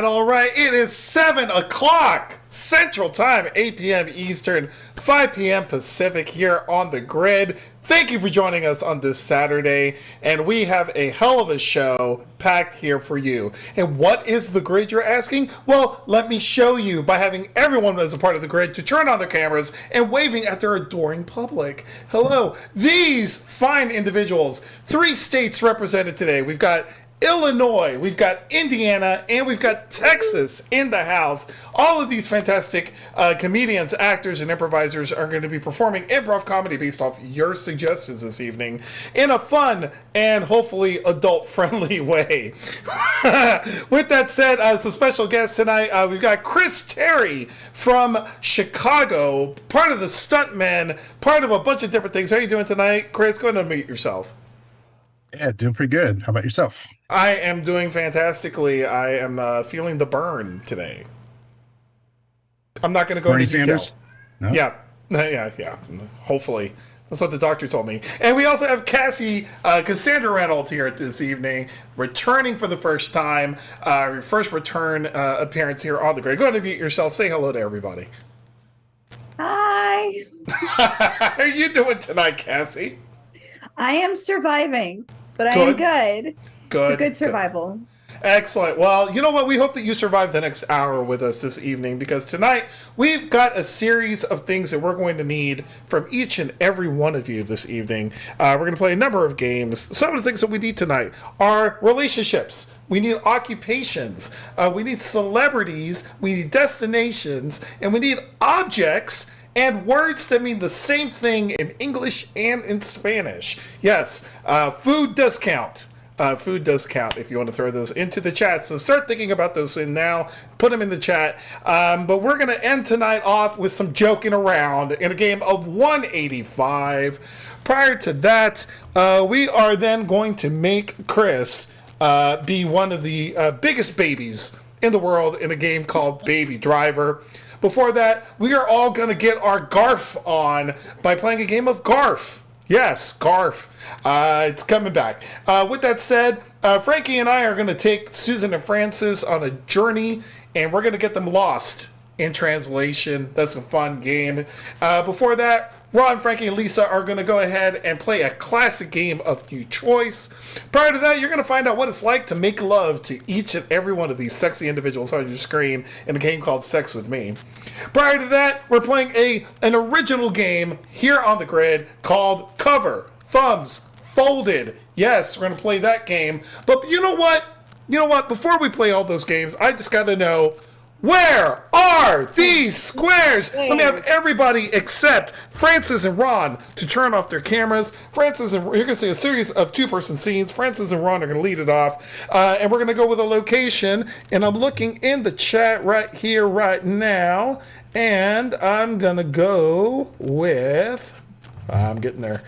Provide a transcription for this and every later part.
All right. It is 7 o'clock Central Time, 8 p.m. Eastern, 5 p.m. Pacific here on the grid. Thank you for joining us on this Saturday, and we have a hell of a show packed here for you. And what is the grid, you're asking? Well, let me show you by having everyone as a part of the grid to turn on their cameras and waving at their adoring public. Hello, these fine individuals, 3 states represented today. We've got Illinois, we've got Indiana, and we've got Texas in the house. All of these fantastic comedians, actors, and improvisers are going to be performing improv comedy based off your suggestions this evening in a fun and hopefully adult-friendly way. With that said, as a special guest tonight, we've got Chris Terry from Chicago, part of the Stuntmen, part of a bunch of different things. How are you doing tonight, Chris? Go ahead and unmute yourself. Yeah, doing pretty good. How about yourself? I am doing fantastically. I am feeling the burn today. I'm not going to go Bernie into detail. Sanders? No? Yeah. Hopefully. That's what the doctor told me. And we also have Cassandra Reynolds here this evening, returning for the first time. Your first return appearance here on the grid. Go ahead and mute yourself. Say hello to everybody. Hi. How are you doing tonight, Cassie? I am surviving, but I am good. Good. It's a good survival. Excellent. Well, you know what? We hope that you survive the next hour with us this evening, because tonight we've got a series of things that we're going to need from each and every one of you this evening. We're going to play a number of games. Some of the things that we need tonight are relationships. We need occupations. We need celebrities. We need destinations. And we need objects and words that mean the same thing in English and in Spanish. Yes, food does count. Food does count if you want to throw those into the chat. So start thinking about those in now. Put them in the chat. But we're going to end tonight off with some joking around in a game of 185. Prior to that, we are then going to make Chris be one of the biggest babies in the world in a game called Baby Driver. Before that, we are all going to get our Garf on by playing a game of Garf. Yes, Garf. It's coming back. With that said, Frankie and I are going to take Susan and Francis on a journey, and we're going to get them lost in translation. That's a fun game. Before that, Ron, Frankie, and Lisa are going to go ahead and play a classic game of New Choice. Prior to that, you're going to find out what it's like to make love to each and every one of these sexy individuals on your screen in a game called Sex With Me. Prior to that, we're playing an original game here on the grid called Cover, Thumbs, Folded. Yes, we're going to play that game. But you know what? Before we play all those games, I just got to know, where are these squares? Let me have everybody except Francis and Ron to turn off their cameras. Francis and you're going to see a series of two-person scenes. Francis and Ron are going to lead it off. And we're going to go with a location. And I'm looking in the chat right here, right now. And I'm going to go with... I'm getting there.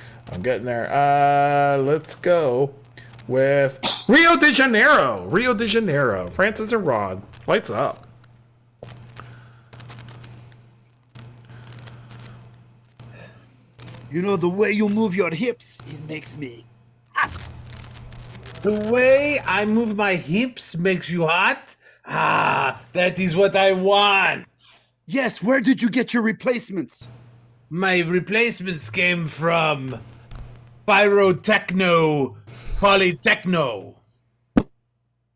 Let's go with Rio de Janeiro. Francis and Ron, lights up. You know, the way you move your hips, it makes me hot. The way I move my hips makes you hot? Ah, that is what I want. Yes, where did you get your replacements? My replacements came from Pyrotechno Polytechno.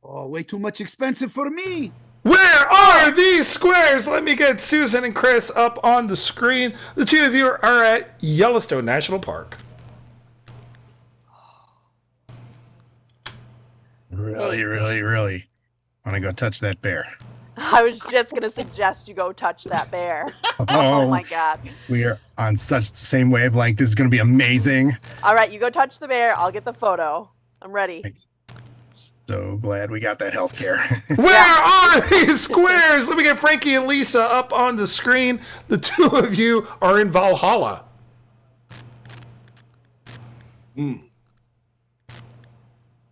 Oh, way too much expensive for me. Where are these squares? Let me get Susan and Chris up on the screen. The two of you are at Yellowstone National Park. Really want to go touch that bear. I was just going to suggest you go touch that bear. Oh my God. We are on such the same wavelength. This is going to be amazing. All right, you go touch the bear. I'll get the photo. I'm ready. So glad we got that healthcare. Where are these squares? Let me get Frankie and Lisa up on the screen. The two of you are in Valhalla.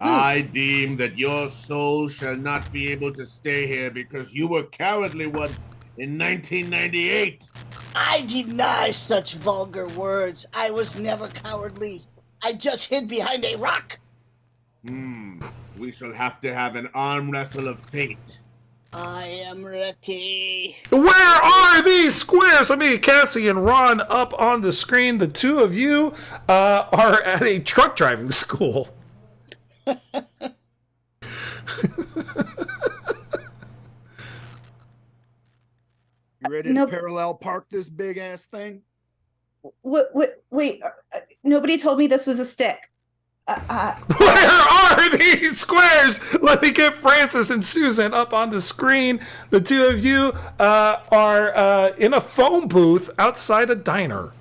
I deem that your soul shall not be able to stay here because you were cowardly once in 1998. I deny such vulgar words. I was never cowardly. I just hid behind a rock. We shall have to have an arm wrestle of fate. I am ready. Where are these squares? Let me get Cassie and Ron up on the screen. The two of you are at a truck driving school. You ready to parallel park this big ass thing? Wait, nobody told me this was a stick. Where are these squares? Let me get Francis and Susan up on the screen. The two of you are in a phone booth outside a diner.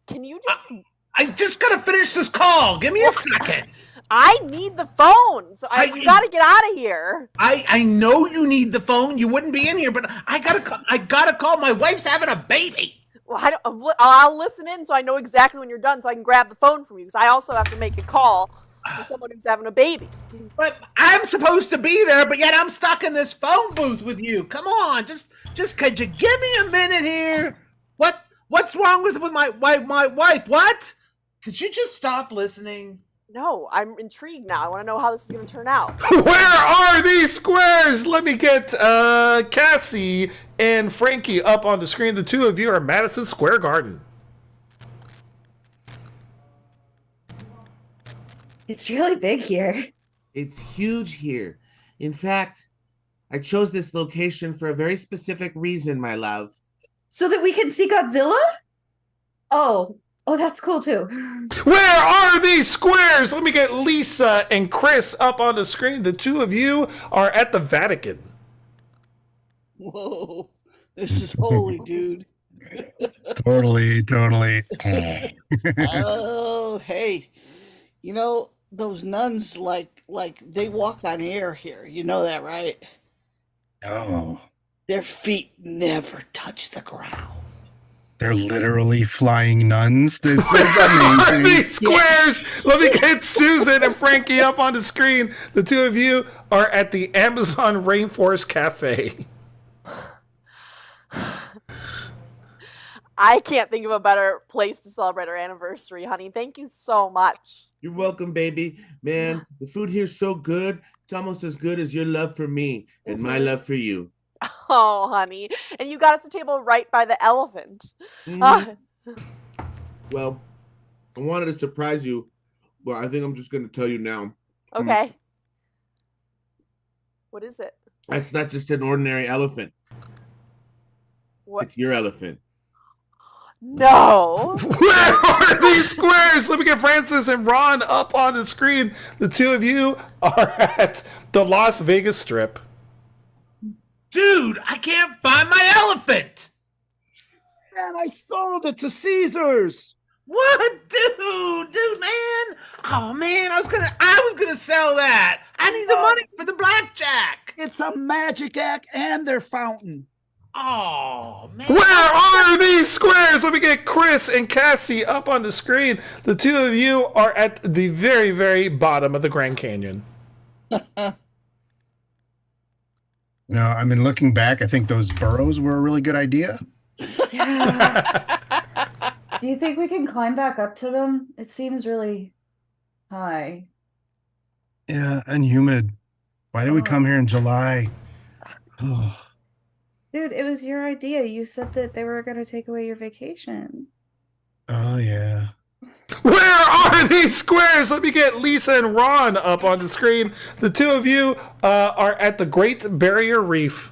Can you just... I just gotta finish this call. Give me a second. I need the phone. So you gotta get out of here. I know you need the phone. You wouldn't be in here, but I gotta call. My wife's having a baby. Well, I'll listen in so I know exactly when you're done so I can grab the phone from you because I also have to make a call to someone who's having a baby. But I'm supposed to be there, but yet I'm stuck in this phone booth with you. Come on, just could you give me a minute here? What's wrong with my wife? What? Could you just stop listening? No, I'm intrigued now. I want to know how this is going to turn out. Where are these squares? Let me get Cassie and Frankie up on the screen. The two of you are Madison Square Garden. It's really big here. It's huge here. In fact, I chose this location for a very specific reason, my love. So that we can see Godzilla? Oh, that's cool too. Where are these squares? Let me get Lisa and Chris up on the screen. The two of you are at the Vatican. Whoa, this is holy, dude. Totally. Oh, hey, You know, those nuns like they walk on air here. You know that, right? Oh, Their feet never touch the ground. they're literally flying nuns. This is Are amazing. these squares? Let me get Susan and Frankie up on the screen. The two of you are at the Amazon Rainforest Cafe. I can't think of a better place to celebrate our anniversary, honey. Thank you so much. You're welcome, baby. Man, the food here's so good. It's almost as good as your love for me and my love for you. Oh, honey. And you got us a table right by the elephant. Mhm. Well, I wanted to surprise you, but I think I'm just going to tell you now. Okay. What is it? That's not just an ordinary elephant. What? It's your elephant. No. Where are these squares? Let me get Francis and Ron up on the screen. The two of you are at the Las Vegas Strip. Dude, I can't find my elephant. Man, I sold it to Caesars. What, dude, man? Oh man, I was gonna sell that. I need the money for the blackjack. It's a magic act and their fountain. Oh man. Where are these squares? Let me get Chris and Cassie up on the screen. The two of you are at the very, very bottom of the Grand Canyon. You know, I mean, looking back, I think those burrows were a really good idea. Yeah. Do you think we can climb back up to them? It seems really high. Yeah, and humid. Why did we come here in July? Oh, Dude, it was your idea. You said that they were going to take away your vacation. oh yeah. Where are these squares? Let me get Lisa and Ron up on the screen. The two of you are at the Great Barrier Reef.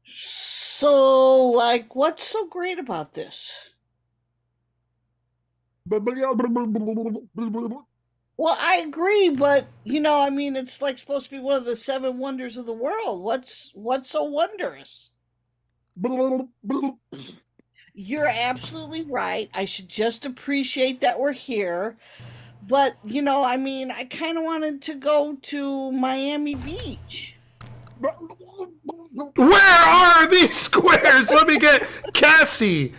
So, like, what's so great about this? Well, I agree, but you know, I mean, it's like supposed to be one of the 7 wonders of the world. What's so wondrous? You're absolutely right. I should just appreciate that we're here. But, you know, I mean, I kind of wanted to go to Miami Beach. Where are these squares? Let me get Cassie,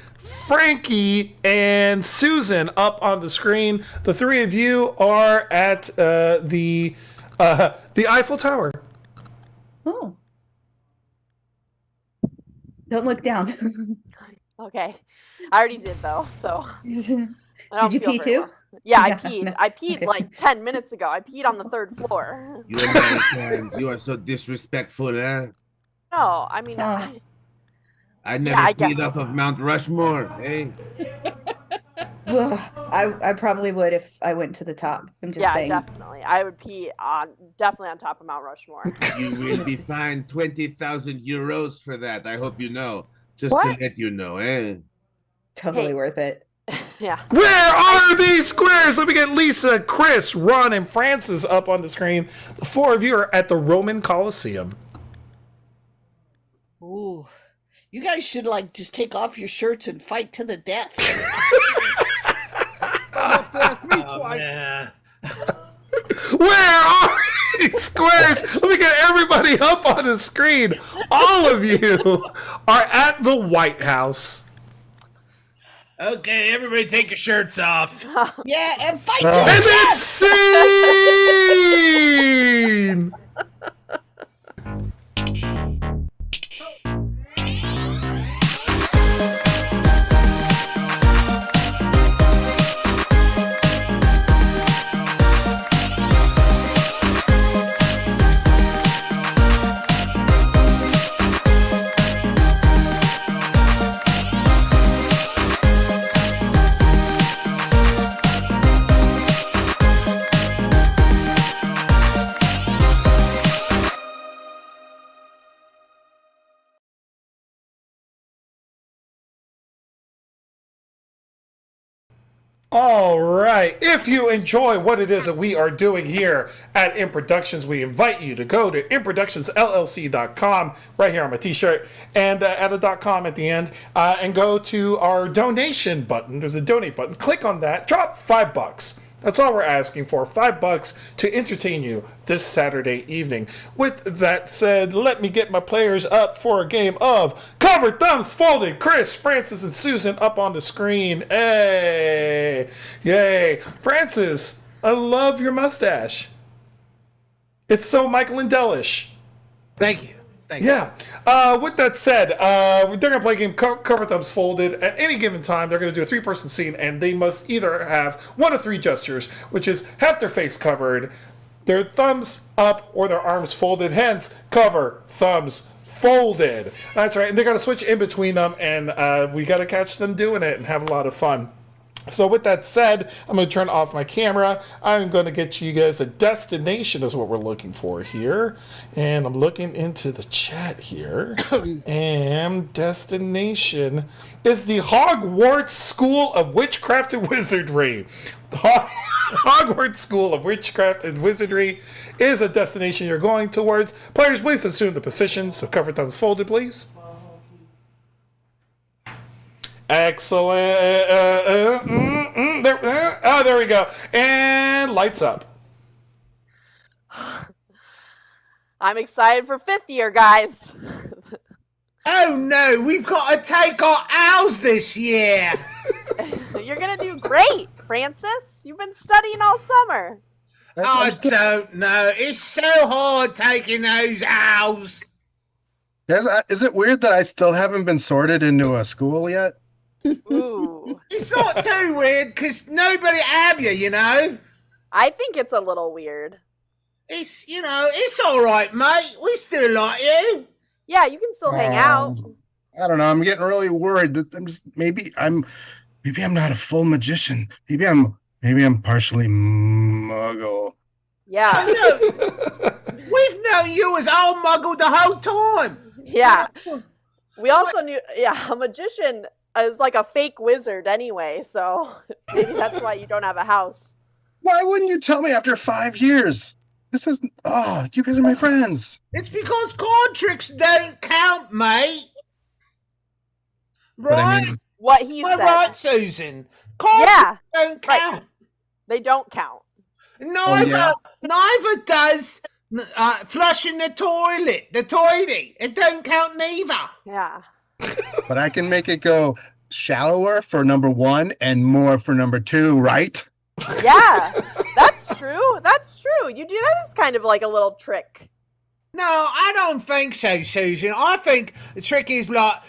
Frankie, and Susan up on the screen. The three of you are at the Eiffel Tower. Oh. Don't look down. Okay. I already did though, so I don't Did you feel pee very too? well. Yeah, I Yeah, peed. no. I peed Okay. like 10 minutes ago. I peed on the 3rd floor. You Americans, you are so disrespectful, huh? No, I mean, Oh. I never I peed guess. off of Mount Rushmore, hey? Ugh, I probably would if I went to the top. I'm just yeah, saying. definitely. I would pee definitely on top of Mount Rushmore. You will be fined 20,000 euros for that. I hope you know. Just What? to let you know, eh? Totally Hey. worth it. Yeah. Where are these squares? Let me get Lisa, Chris, Ron, and Francis up on the screen. The four of you are at the Roman Coliseum. Ooh. You guys should, like, just take off your shirts and fight to the death. Have to ask me Oh, twice. man. Where are these squares? Let me get everybody up on the screen. All of you are at the White House. Okay, everybody take your shirts off. Yeah, and fight to the And death! it's scene! All right. If you enjoy what it is that we are doing here at In Productions, we invite you to go to inproductionsllc.com right here on my t-shirt and add a .com at the end and go to our donation button. There's a donate button. Click on that. Drop $5. That's all we're asking for, $5 to entertain you this Saturday evening. With that said, let me get my players up for a game of Covered Thumbs Folded. Chris, Francis, and Susan up on the screen. Hey! Yay! Francis, I love your mustache. It's so Michael Lindell-ish. Thank you. Yeah. With that said, they're going to play a game Cover Thumbs Folded. At any given time, they're going to do a 3-person scene, and they must either have one of 3 gestures, which is have their face covered, their thumbs up, or their arms folded. Hence, cover thumbs folded. That's right. And they're going to switch in between them, and we got to catch them doing it and have a lot of fun. So with that said, I'm going to turn off my camera. I'm going to get you guys a destination is what we're looking for here. And I'm looking into the chat here. And destination is the Hogwarts School of Witchcraft and Wizardry. The Hogwarts School of Witchcraft and Wizardry is a destination you're going towards. Players, please assume the positions. So cover thumbs folded, please. Excellent. There we go. And lights up. I'm excited for 5th year, guys. Oh no, we've got to take our owls this year. You're going to do great, Francis. You've been studying all summer. I don't know. It's so hard taking those owls. Is it weird that I still haven't been sorted into a school yet? Ooh. It's not too weird because nobody have you know. I think it's a little weird. It's, it's all right, mate. We still like you. Yeah, you can still hang out. I don't know. I'm getting really worried that maybe I'm not a full magician. Maybe I'm partially muggle. Yeah. We've known you as all muggle the whole time. Yeah. We also knew, a magician is like a fake wizard anyway, so maybe that's why you don't have a house. Why wouldn't you tell me after 5 years? This is, you guys are my friends. It's because card tricks don't count, mate. Right? I mean, What he said. Right, Susan. Card tricks don't count. Right. They don't count. Neither does flushing the toilet. The toilet. It don't count neither. Yeah. But I can make it go shallower for number 1 and more for number 2, right? Yeah, that's true. That's true. You do that as kind of like a little trick. No, I don't think so, Susan. I think the trick is like,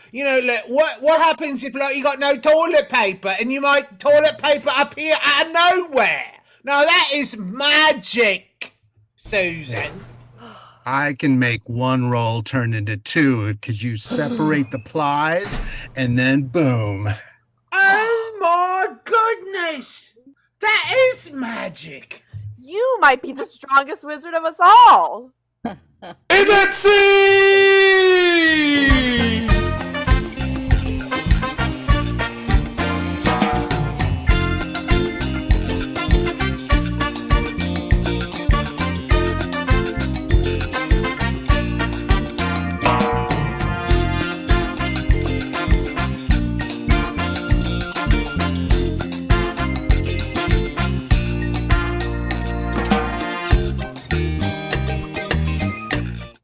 what happens if you got no toilet paper and you make toilet paper appear out of nowhere? Now that is magic, Susan. I can make 1 roll turn into 2 because you separate the plies and then boom. Oh my goodness! That is magic! You might be the strongest wizard of us all. And let's see!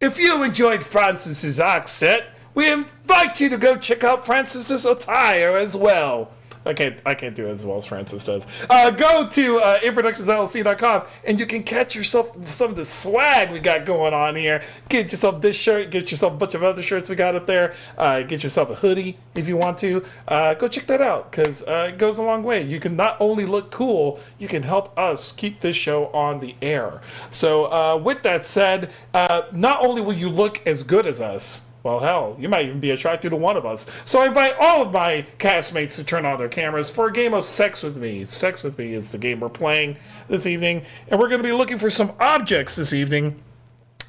If you enjoyed Francis's accent, we invite you to go check out Francis's attire as well. I can't do it as well as Francis does. Go to inproductionsllc.com and you can catch yourself some of the swag we got going on here. Get yourself this shirt, get yourself a bunch of other shirts we got up there. Get yourself a hoodie if you want to. Go check that out because it goes a long way. You can not only look cool, you can help us keep this show on the air. So with that said, not only will you look as good as us, well, hell, you might even be attracted to one of us. So I invite all of my castmates to turn on their cameras for a game of Sex With Me. Sex With Me is the game we're playing this evening. And we're going to be looking for some objects this evening.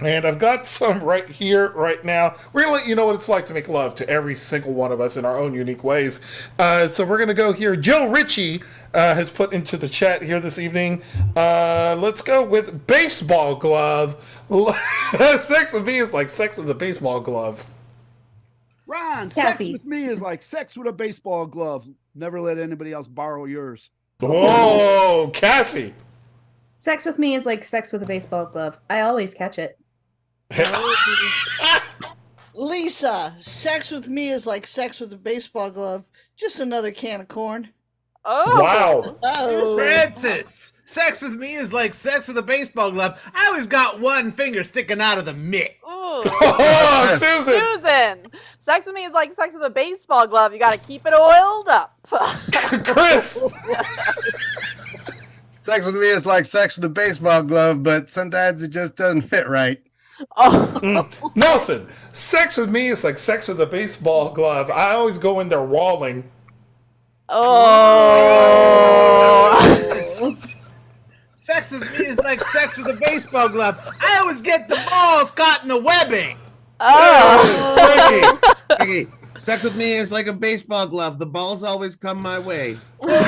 And I've got some right here, right now. We're going to let you know what it's like to make love to every single one of us in our own unique ways. So we're going to go here. Joe Ritchie has put into the chat here this evening. Let's go with baseball glove. Sex with me is like sex with a baseball glove. Ron, sex Cassie. with me is like sex with a baseball glove. Never let anybody else borrow yours. Whoa, Cassie. Sex with me is like sex with a baseball glove. I always catch it. Lisa, sex with me is like sex with a baseball glove. Just another can of corn. Oh. Wow. Oh, Francis, sex with me is like sex with a baseball glove. I always got one finger sticking out of the mitt. Ooh. Oh, Susan. Susan, sex with me is like sex with a baseball glove. You got to keep it oiled up. Chris. Sex with me is like sex with a baseball glove, but sometimes it just doesn't fit right. Oh. Nelson, sex with me is like sex with a baseball glove. I always go in there walling. Oh. Sex with me is like sex with a baseball glove. I always get the balls caught in the webbing. Oh. Frankie. Hey, sex with me is like a baseball glove. The balls always come my way. Ron,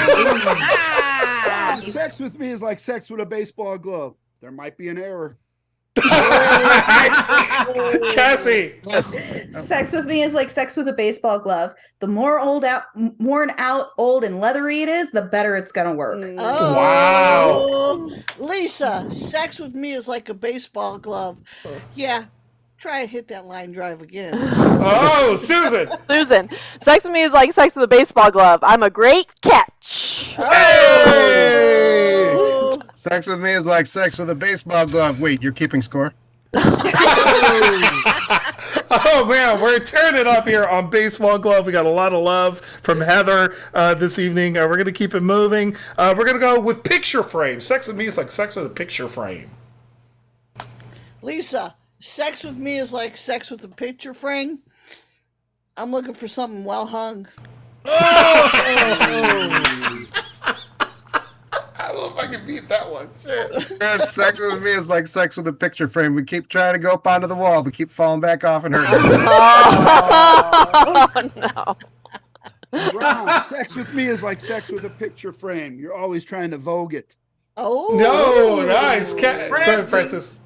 sex with me is like sex with a baseball glove. There might be an error. Cassie. Yes. Sex with me is like sex with a baseball glove. The more worn out, old, and leathery it is, the better it's gonna work. Wow. Lisa, sex with me is like a baseball glove. Yeah, try to hit that line drive again. Oh, Susan. Susan, sex with me is like sex with a baseball glove. I'm a great catch. Hey. Sex with me is like sex with a baseball glove. Wait, you're keeping score? Oh man, we're turning it up here on Baseball Glove. We got a lot of love from Heather this evening. We're gonna keep it moving. We're gonna go with picture frame. Sex with me is like sex with a picture frame. Lisa, sex with me is like sex with a picture frame. I'm looking for something well hung. I don't know if I can beat that one. Shit. Yes, sex with me is like sex with a picture frame. We keep trying to go up onto the wall, but keep falling back off and hurting. Oh, no. Ron, sex with me is like sex with a picture frame. You're always trying to vogue it. Oh. No, nice. Go ahead, Francis.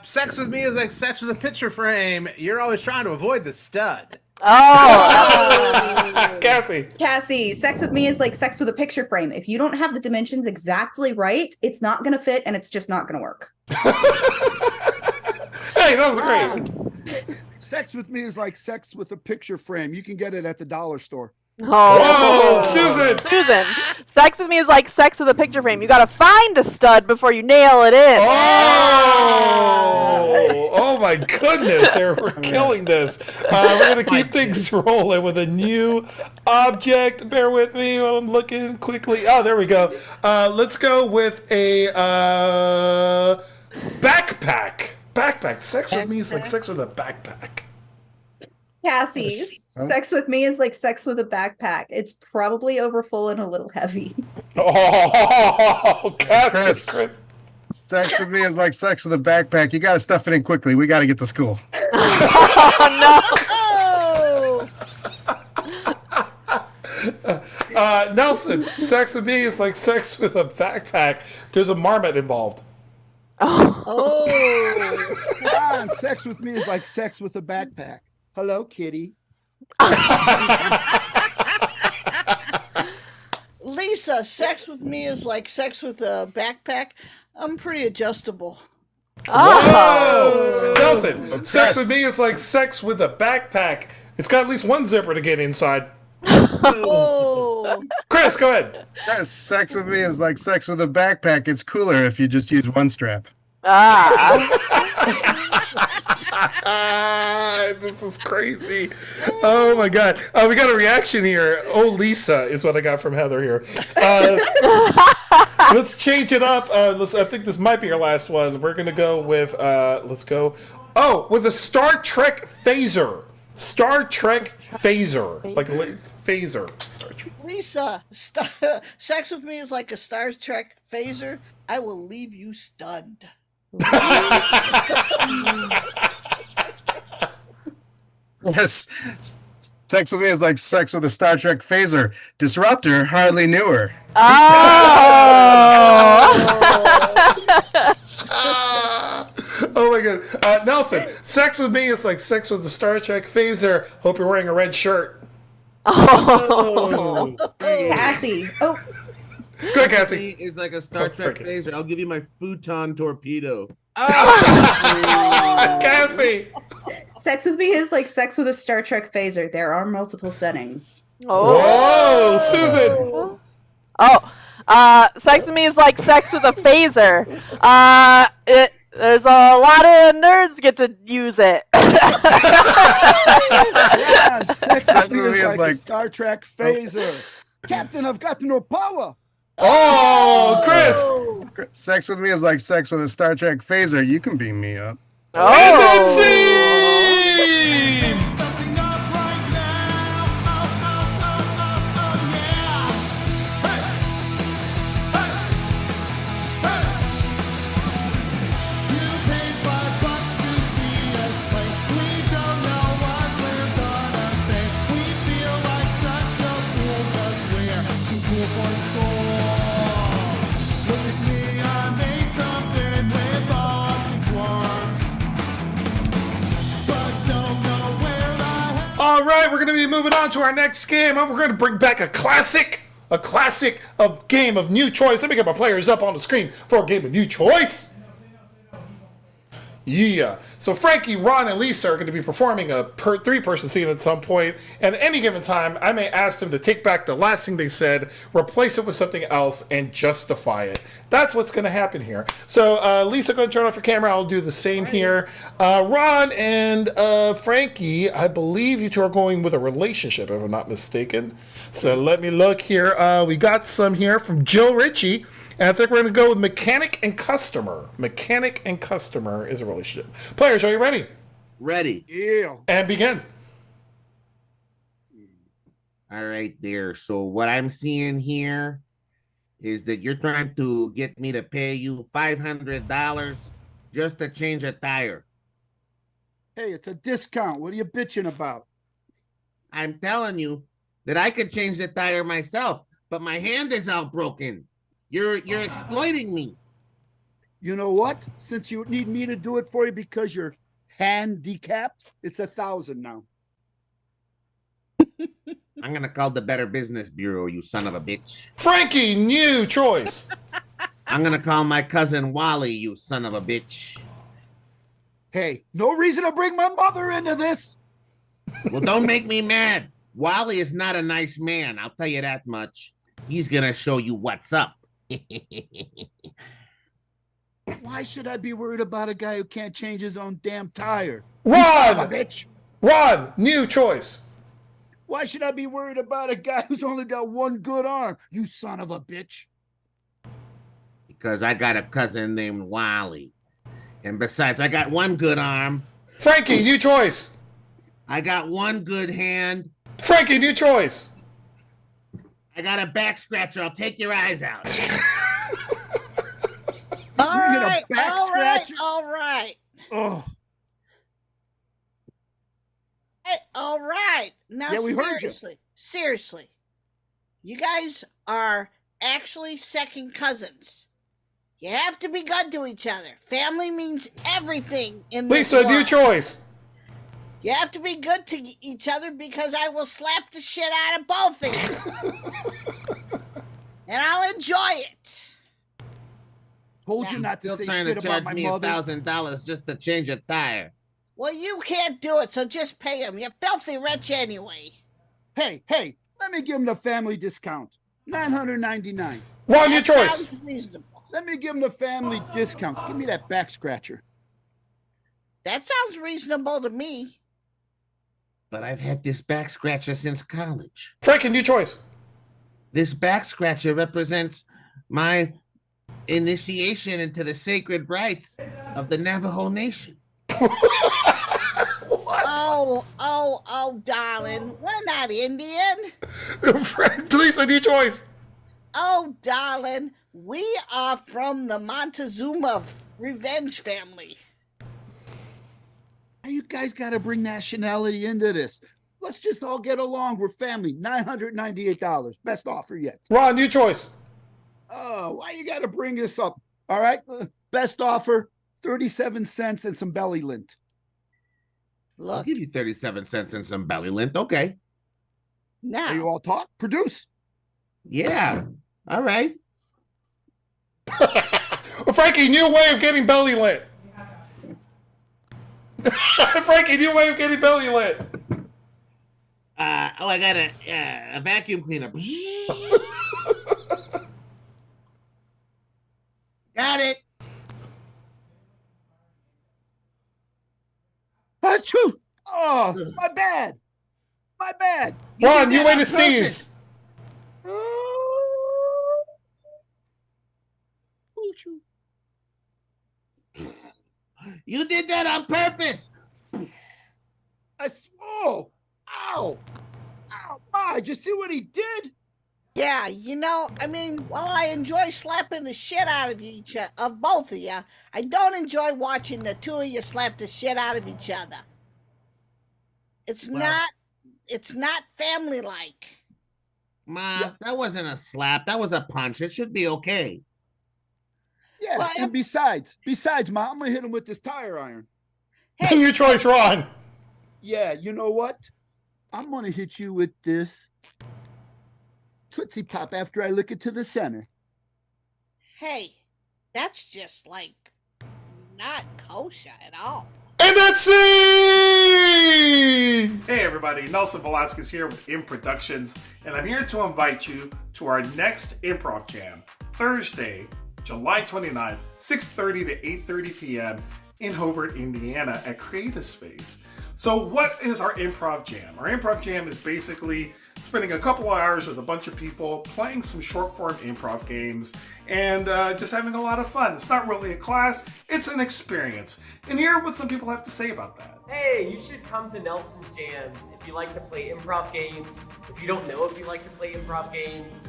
Sex with me is like sex with a picture frame. You're always trying to avoid the stud. Oh. Cassie. Sex with me is like sex with a picture frame. If you don't have the dimensions exactly right, it's not gonna fit and it's just not gonna work. Hey, that was great. Sex with me is like sex with a picture frame. You can get it at the dollar store. Whoa, Susan. Susan, sex with me is like sex with a picture frame. You gotta find a stud before you nail it in. Oh my goodness, we're killing this. We're going to keep things rolling with a new object. Bear with me while I'm looking quickly. Oh, there we go. Let's go with a backpack. Backpack. Sex with me is like sex with a backpack. Cassie, Yes. sex with me is like sex with a backpack. It's probably overfull and a little heavy. Oh, Chris. Chris. Sex with me is like sex with a backpack. You got to stuff it in quickly. We got to get to school. Oh, Oh. Nelson, sex with me is like sex with a backpack. There's a marmot involved. no. Oh. Ron, sex with me is like sex with a backpack. Hello, kitty. Lisa, sex with me is like sex with a backpack. I'm pretty adjustable. Oh. Whoa! Nelson, sex Yes. with me is like sex with a backpack. It's got at least one zipper to get inside. Oh. Chris, go ahead. Yes, sex with me is like sex with a backpack. It's cooler if you just use one strap. This is crazy. Oh my god. We got a reaction here. Oh, Lisa is what I got from Heather here. Let's change it up. I think this might be our last one. We're gonna go with let's go. Oh, with a Star Trek phaser. Star Trek phaser. Like a phaser. Star Trek. Lisa, sex with me is like a Star Trek phaser. I will leave you stunned. Yes. Sex with me is like sex with a Star Trek phaser. Disruptor hardly knew her. Oh. Oh my god. Nelson, sex with me is like sex with a Star Trek phaser. Hope you're wearing a red shirt. Oh. Cassie. Oh, Go ahead, Cassie. It's like a Star Oh, Trek frick it. phaser. I'll give you my futon torpedo. Cassie. sex with me is like sex with a Star Trek phaser. There are multiple settings. Whoa, Susan. Sex with me is like sex with a phaser. There's a lot of nerds get to use it. Yeah, sex with me Absolutely is is like a like- Star Trek phaser. Captain, I've got no power. Oh, Chris. Sex with me is like sex with a Star Trek phaser. You can beam me up. And then Oh. scene. All right, we're going to be moving on to our next game. We're going to bring back a classic of game of new choice. Let me get my players up on the screen for a game of new choice. Yeah. So Frankie, Ron, and Lisa are going to be performing a three-person scene at some point. And at any given time, I may ask them to take back the last thing they said, replace it with something else, and justify it. That's what's going to happen here. So Lisa, go ahead and turn off your camera. I'll do the same here. Ron and Frankie, I believe you two are going with a relationship, if I'm not mistaken. So let me look here. We got some here from Jill Ritchie. And I think we're going to go with mechanic and customer. Mechanic and customer is a relationship. Players, are you ready? Ready. Yeah. And begin. All right, there. So what I'm seeing here is that you're trying to get me to pay you $500 just to change a tire. Hey, it's a discount. What are you bitching about? I'm telling you that I could change the tire myself, but my hand is all broken. You're exploiting me. You know what? Since you need me to do it for you because you're handicapped, it's $1,000 now. I'm gonna call the Better Business Bureau, you son of a bitch. Frankie, new choice. I'm gonna call my cousin Wally, you son of a bitch. Hey, no reason to bring my mother into this. Well, don't make me mad. Wally is not a nice man, I'll tell you that much. He's gonna show you what's up. Why should I be worried about a guy who can't change his own damn tire? Ron, Bitch. Ron, new choice. Why should I be worried about a guy who's only got one good arm? You son of a bitch. Because I got a cousin named Wally. And besides, I got one good arm. Frankie, new choice. I got one good hand. Frankie, new choice. I got a back scratcher. I'll take your eyes out. All You get a right, back all right, scratcher? all right. Oh, Hey, all right. Now, Yeah, we heard you. seriously, you guys are actually second cousins. You have to be good to each other. Family means everything in this Lisa, new world. choice. You have to be good to each other because I will slap the shit out of both of you. And I'll enjoy it. told you Yeah. not to Still say trying shit to about charge my me mother. $1,000 just to change a tire. Well, you can't do it, so just pay him. You're filthy rich anyway. Hey, let me give him the family discount. $999. Ron, new That choice. sounds reasonable. Let me give him the family discount. Give me that back scratcher. That sounds reasonable to me. But I've had this back scratcher since college. Frankie, new choice. This back scratcher represents my initiation into the sacred rites of the Navajo Nation. Oh, darling. We're not Indian. Lisa, new choice. Oh, darling. We are from the Montezuma revenge family. Why you guys got to bring nationality into this? Let's just all get along. We're family. $998. Best offer yet. Ron, your choice. Oh, why you got to bring this up? All right. Best offer, 37 cents and some belly lint. I'll Look, give you 37 cents and some belly lint. Okay. Are you now, all talk? Produce. Yeah. All right. Frankie, new way of getting belly lit. Frankie, new way of getting belly lit. I got a vacuum cleaner. Got it. Achoo! Oh, my bad. My bad. Ron, did new that way on to sneeze. You did that on purpose. Oh, ow. Ow, Ma, did you see what he did? yeah, I mean, while I enjoy slapping the shit out of of both of you, I don't enjoy watching the two of you slap the shit out of each other. It's not family-like. Ma, that wasn't a slap. That was a punch. It should be okay. Yeah, Well, and besides, Ma, I'm going to hit him with this tire iron. Hey, Your choice, Ron. Yeah, you know what? I'm going to hit you with this Tootsie Pop after I lick it to the center. hey, that's just like not kosher at all. And that's it! Hey everybody, Nelson Velazquez here with Productions, and I'm here to invite you to our next improv jam, Thursday, July 29th, 6:30 to 8:30 p.m. in Hobart, Indiana at Creative Space. So what is our improv jam? Our improv jam is basically spending a couple of hours with a bunch of people, playing some short form improv games, and just having a lot of fun. It's not really a class, it's an experience. And hear what some people have to say about that. Hey, you should come to Nelson's Jams if you like to play improv games. If you don't know if you like to play improv games,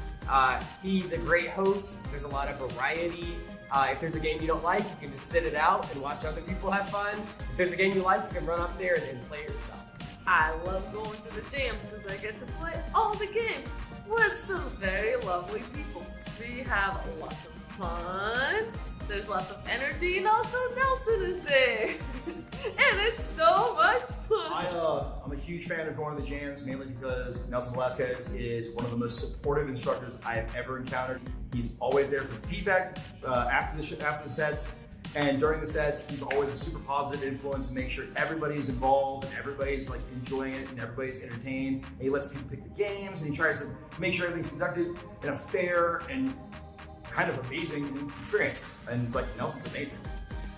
he's a great host. There's a lot of variety. If there's a game you don't like, you can just sit it out and watch other people have fun. If there's a game you like, you can run up there and play it yourself. I love going to the jams because I get to play all the games with some very lovely people. We have lots of fun, there's lots of energy, and also Nelson is there. And it's so much fun. I'm a huge fan of going to the jams, mainly because Nelson Velazquez is one of the most supportive instructors I have ever encountered. He's always there for feedback after the sets. And during the sets, he's always a super positive influence to make sure everybody's involved and everybody's like enjoying it and everybody's entertained. And he lets people pick the games and he tries to make sure everything's conducted in a fair and kind of amazing experience. And like Nelson's amazing.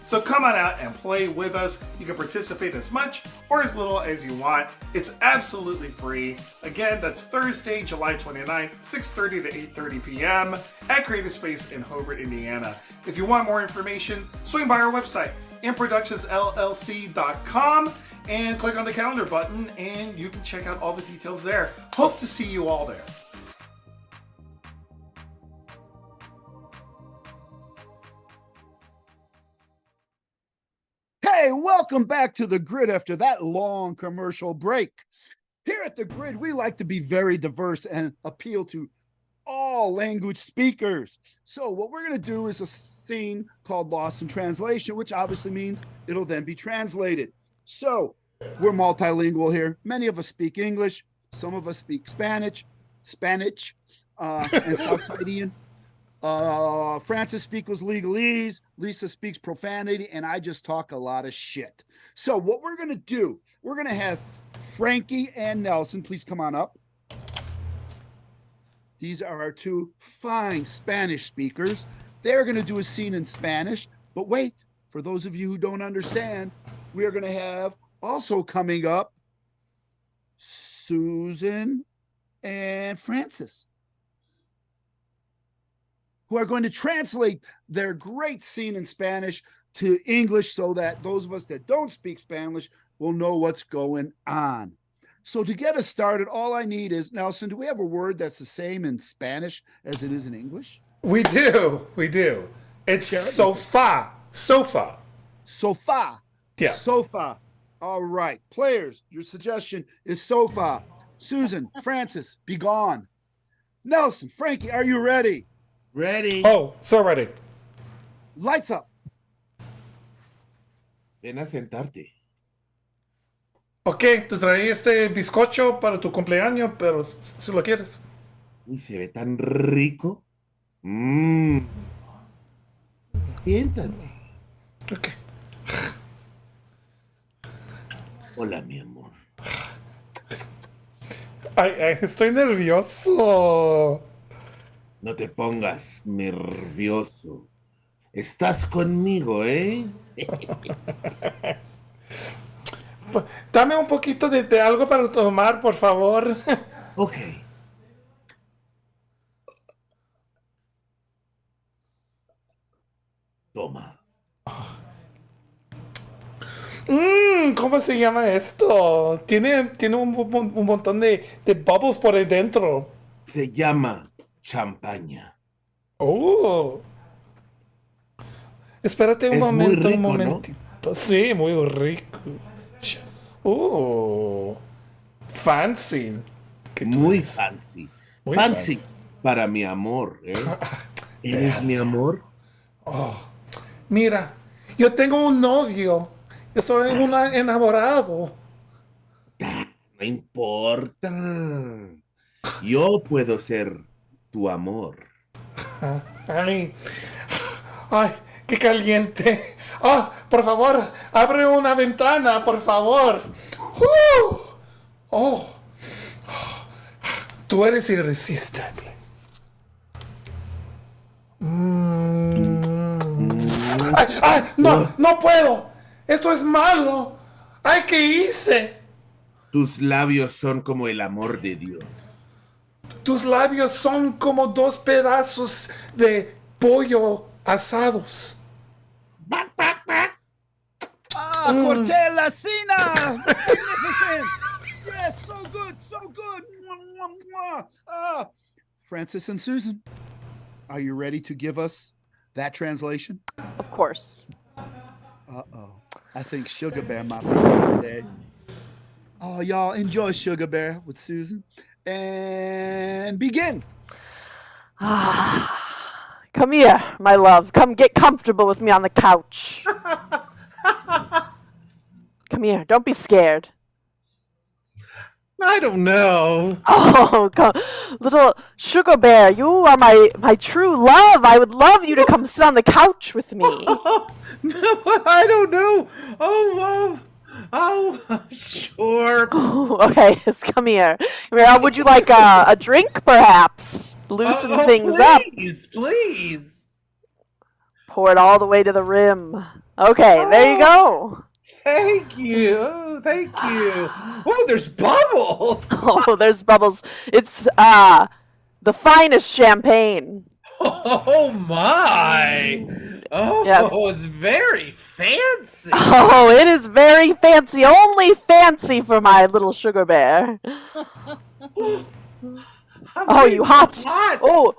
So come on out and play with us. You can participate as much or as little as you want. It's absolutely free. Again, that's Thursday, July 29th, 6:30 to 8:30 p.m. at Creative Space in Hobart, Indiana. If you want more information, swing by our website, improductionsllc.com, and click on the calendar button and you can check out all the details there. Hope to see you all there. Hey, welcome back to the Grid after that long commercial break. Here at the Grid, we like to be very diverse and appeal to all language speakers. So what we're going to do is a scene called Lost in Translation, which obviously means it'll then be translated. So we're multilingual here. Many of us speak English. Some of us speak Spanish, and South Indian. Francis speaks legalese, Lisa speaks profanity, and I just talk a lot of shit. So what we're going to do, we're going to have Frankie and Nelson, please come on up. These are our two fine Spanish speakers. They're going to do a scene in Spanish, but wait, for those of you who don't understand, we are going to have also coming up Susan and Francis, who are going to translate their great scene in Spanish to English so that those of us that don't speak Spanish will know what's going on. So to get us started, all I need is, Nelson, do we have a word that's the same in Spanish as it is in English? We do. It's sofa. Sofa. Sofa. Yeah. Sofa. All right, players, your suggestion is so far. Susan, Francis, be gone. Nelson, Frankie, are you ready? Ready. Oh, so ready. Lights up. Ven a sentarte. Ok, te traí este bizcocho para tu cumpleaños, pero si lo quieres. Uy, se ve tan rico. Mmm. Siéntate. Ok. Hola, mi amor. Ay, estoy nervioso. No te pongas nervioso. Estás conmigo, ¿eh? Dame un poquito de algo para tomar, por favor. Ok. Toma. ¿Cómo se llama esto? Tiene un montón de bubbles por ahí dentro. Se llama champaña. Oh. Espérate un Es muy momento, rico, un ¿no? momentito. Sí, muy rico. Oh. Fancy. ¿Qué tú Muy dices? fancy. Muy fancy fancy. para mi amor, ¿eh? ¿Eres mi amor? Mira, yo tengo un novio. Yo estoy enamorado. No importa. Yo puedo ser tu amor. Ay, qué caliente. Por favor, abre una ventana, por favor. Tú eres irresistible. No puedo. Esto es malo. Ay, ¿qué hice? Tus labios son como el amor de Dios. Tus labios son como 2 pedazos de pollo asados. Corté la cena. Magnificent. Yes, so good, so good. Mwah, mwah, mwah. Francis and Susan, are you ready to give us that translation? Of course. Uh-oh. I think Sugar Bear might be here today. Oh, y'all enjoy Sugar Bear with Susan. And begin. Come here, my love. Come get comfortable with me on the couch. Come here. Don't be scared. I don't know. Oh, little Sugar Bear, you are my true love. I would love you to come sit on the couch with me. No, I don't know. Sure. Okay, just come here. Would you like a drink, perhaps? Loosen things up. Please. Pour it all the way to the rim. Okay, there you go. Thank you. Oh, there's bubbles. Oh, there's bubbles. It's the finest champagne. Oh my. Oh, Yes. it's very fancy. Oh, it is very fancy. Only fancy for my little Sugar Bear. Oh, you hot? Oh,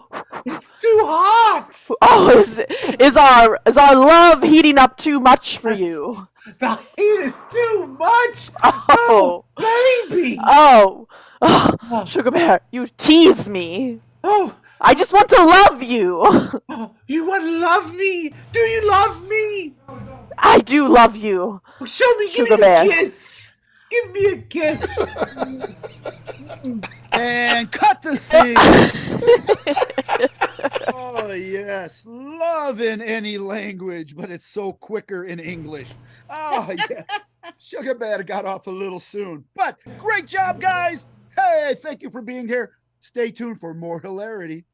it's too hot. oh, is our love heating up too much for you? The heat is too much. Oh, Baby. oh, Sugar Bear, you tease me. Oh, I just want to love you. you want to love me? Do you love me? I do love you. Show me. Give Sugar me Bear. a kiss. Give me a kiss. And cut the scene. Oh, yes. Love in any language, but it's so quicker in English. Oh, yes. Sugar Bear got off a little soon, but great job, guys. Hey, thank you for being here. Stay tuned for more hilarity.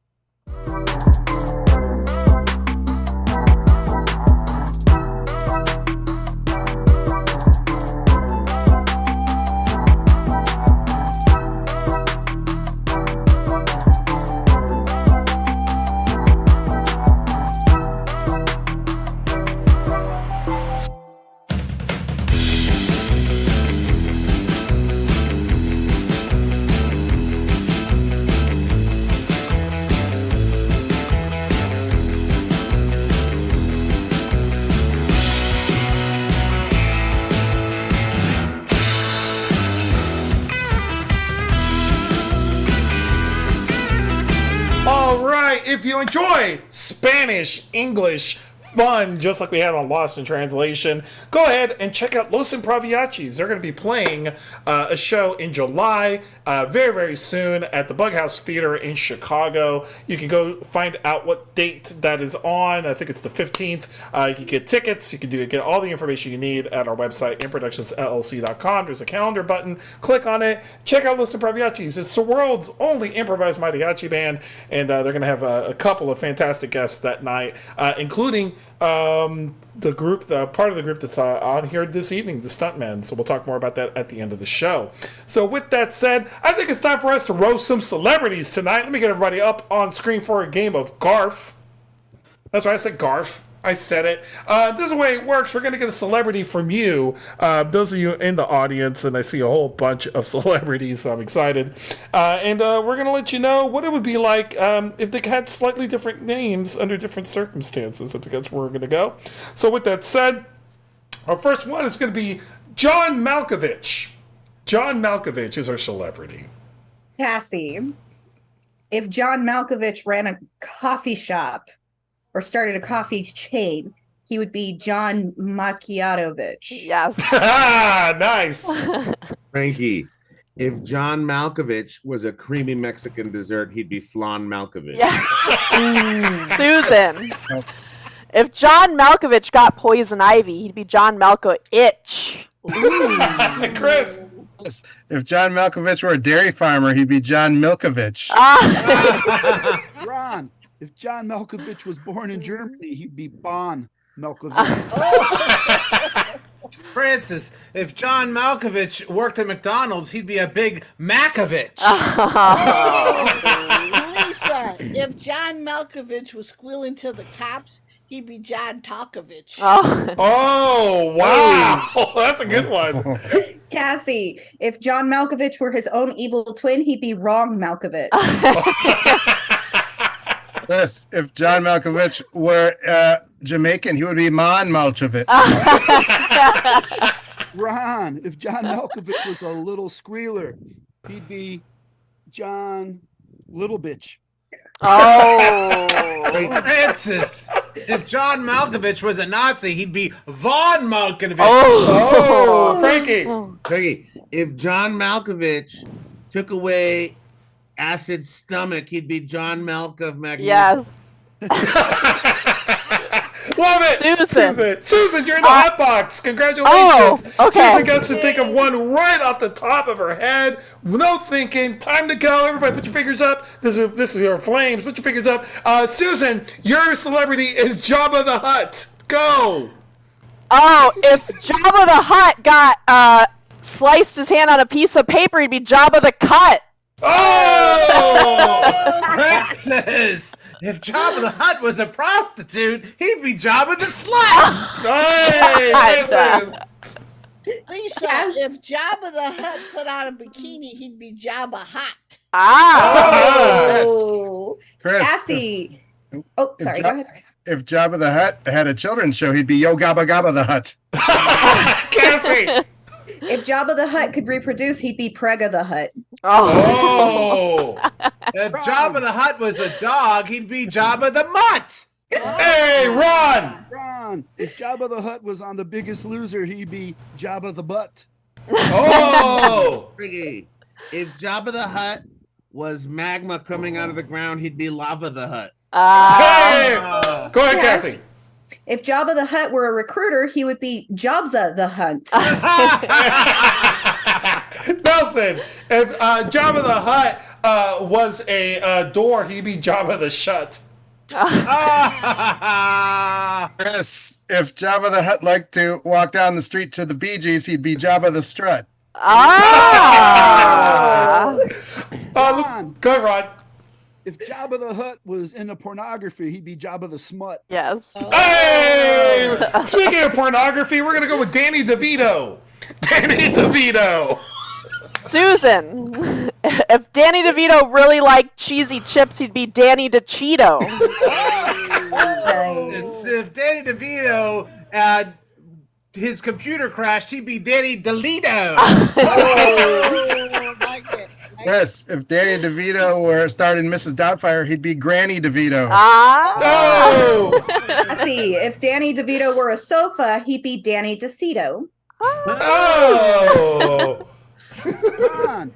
if you enjoy Spanish, English, fun, just like we had on Lost in Translation, go ahead and check out Los Improviachis. They're going to be playing a show in July, very, very soon at the Bughouse Theater in Chicago. You can go find out what date that is on. I think it's the 15th. You can get tickets. You can get all the information you need at our website, improductionsllc.com. There's a calendar button. Click on it. Check out Los Improviachis. It's the world's only improvised mariachi band, and they're going to have a couple of fantastic guests that night, including the group, the part of the group that's on here this evening, the Stuntmen. So we'll talk more about that at the end of the show. So with that said, I think it's time for us to roast some celebrities tonight. Let me get everybody up on screen for a game of Garf. That's why I said Garf. I said it. This is the way it works. We're going to get a celebrity from you, those of you in the audience, and I see a whole bunch of celebrities, so I'm excited. And we're going to let you know what it would be like if they had slightly different names under different circumstances. I think that's where we're going to go. So with that said, our first one is going to be John Malkovich. John Malkovich is our celebrity. Cassie, if John Malkovich ran a coffee shop or started a coffee chain, he would be John Macchiatovich. Yes. Nice. Frankie, if John Malkovich was a creamy Mexican dessert, he'd be Flan Malkovich. Yeah. Susan, if John Malkovich got poison ivy, he'd be John Malko-itch. Chris. If John Malkovich were a dairy farmer, he'd be John Milkovich. Ron, if John Malkovich was born in Germany, he'd be Bon Malkovich. Francis, if John Malkovich worked at McDonald's, he'd be a big Makovich. Lisa, if John Malkovich was squealing to the cops, he'd be John Talkovich. Oh, wow. That's a good one. Cassie, if John Malkovich were his own evil twin, he'd be Wrong Malkovich. Yes, if John Malkovich were Jamaican, he would be Man Malkovich. Ron, if John Malkovich was a little squealer, he'd be John Little Bitch. Oh, Francis, if John Malkovich was a Nazi, he'd be Von Malkovich. Oh, Frankie. Frankie, if John Malkovich took away Acid's stomach, he'd be John Malkov Magnificent. Yes. Love it. Susan, you're in the hot box. Congratulations. Oh, okay. Susan gets to think of one right off the top of her head. No thinking. Time to go. Everybody put your fingers up. This is your flames. Put your fingers up. Susan, your celebrity is Jabba the Hutt. Go. Oh, if Jabba the Hutt got sliced his hand on a piece of paper, he'd be Jabba the Cut. Oh! Francis, if Jabba the Hutt was a prostitute, he'd be Jabba the Slut. Hey, Lisa, if Jabba the Hutt put on a bikini, he'd be Jabba Hot. Oh, Chris. Cassie. Oh, sorry. Go ahead. If Jabba the Hutt had a children's show, he'd be Yo Gabba Gabba the Hutt. Cassie. If Jabba the Hutt could reproduce, he'd be Prega the Hutt. Oh. If Jabba the Hutt was a dog, he'd be Jabba the Mutt. Hey, Ron. Ron, if Jabba the Hutt was on The Biggest Loser, he'd be Jabba the Butt. Oh. Frankie, if Jabba the Hutt was magma coming out of the ground, he'd be Lava the Hutt. Hey. Go ahead, Yes. Cassie. If Jabba the Hutt were a recruiter, he would be Jobza the Hunt. Nelson, if Jabba the Hutt was a door, he'd be Jabba the Shut. Chris, if Jabba the Hutt liked to walk down the street to the Bee Gees, he'd be Jabba the Strut. Ron, Go ahead, Ron. if Jabba the Hutt was into pornography, he'd be Jabba the Smut. Yes. Hey! Speaking of pornography, we're going to go with Danny DeVito. Danny DeVito. Susan, if Danny DeVito really liked cheesy chips, he'd be Danny DeCito. If Danny DeVito, his computer crashed, he'd be Danny DeLito. Oh, like it. Yes, if Danny DeVito were starred in Mrs. Doubtfire, he'd be Granny DeVito. Oh! Cassie, if Danny DeVito were a sofa, he'd be Danny DeCito. Oh! Come on.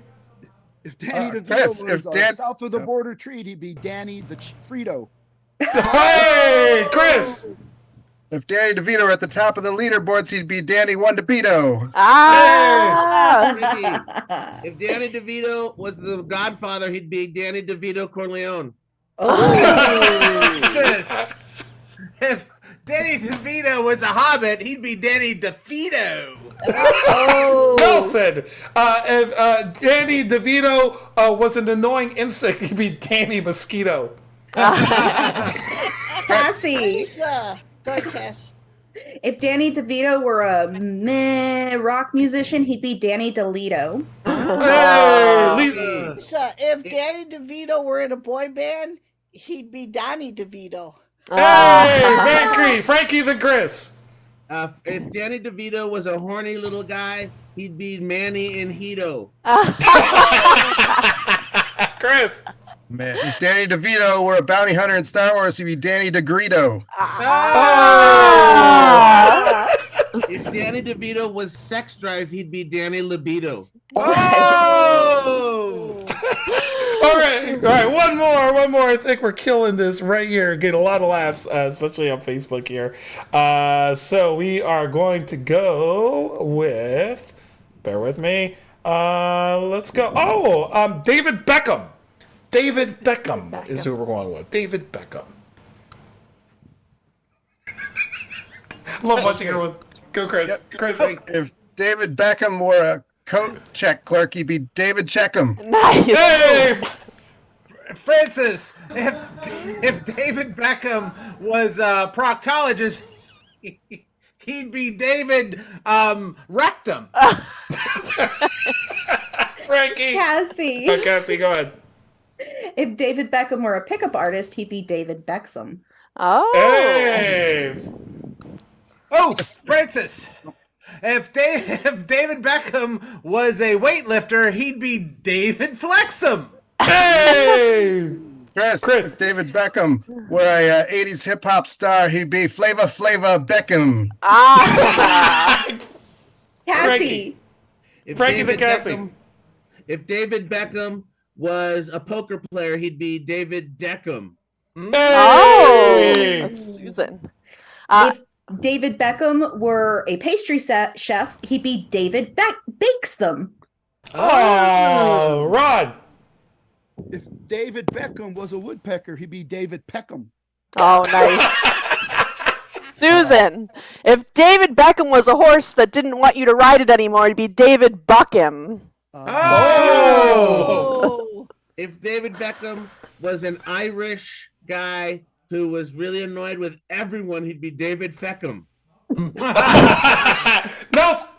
If Danny DeVito Chris, was if Dan- south of the border treat, he'd be Danny the Frito. Hey, Chris! If Danny DeVito were at the top of the leaderboards, he'd be Danny One DeVito. If Danny DeVito was the Godfather, he'd be Danny DeVito Corleone. Jesus. If Danny DeVito was a hobbit, he'd be Danny DeFito. Nelson, if Danny DeVito was an annoying insect, he'd be Danny Mosquito. Cassie, Go ahead, Cass. if Danny DeVito were a meh rock musician, he'd be Danny DeLito. Hey, So if Danny DeVito were in a boy band, he'd be Donnie DeVito. Hey, Frankie the Chris. If Danny DeVito was a horny little guy, he'd be Manny and Hito. Chris. Man, if Danny DeVito were a bounty hunter in Star Wars, he'd be Danny DeGreedo. If Danny DeVito was sex drive, he'd be Danny Libido. Oh! All right, one more. I think we're killing this right here. Getting a lot of laughs, especially on Facebook here. So we are going to go with, bear with me. Let's go. Oh, David Beckham. David Beckham is who we're going with. David Beckham. Love watching her with. Go, Chris. Chris. If David Beckham were a coat check clerk, he'd be David Checkham. Nice. Hey, Francis, if David Beckham was a proctologist, he'd be David Rectum. Frankie. Cassie, Cassie, go ahead. if David Beckham were a pickup artist, he'd be David Bexham. Oh. Hey. Oh, Francis, if David Beckham was a weightlifter, he'd be David Flexum. Hey. Chris, Chris. if David Beckham were a 80s hip-hop star, he'd be Flavor Beckham. Cassie, If Frankie the David Cassie. Beckham- If David Beckham was a poker player, he'd be David Deckham. Oh. Hey. That's Susan. if David Beckham were a pastry chef, he'd be David Bakes Them. Oh, Rod. If David Beckham was a woodpecker, he'd be David Peckham. Oh, nice. Susan, if David Beckham was a horse that didn't want you to ride it anymore, he'd be David Buckham. Oh. If David Beckham was an Irish guy who was really annoyed with everyone, he'd be David Feckham. No,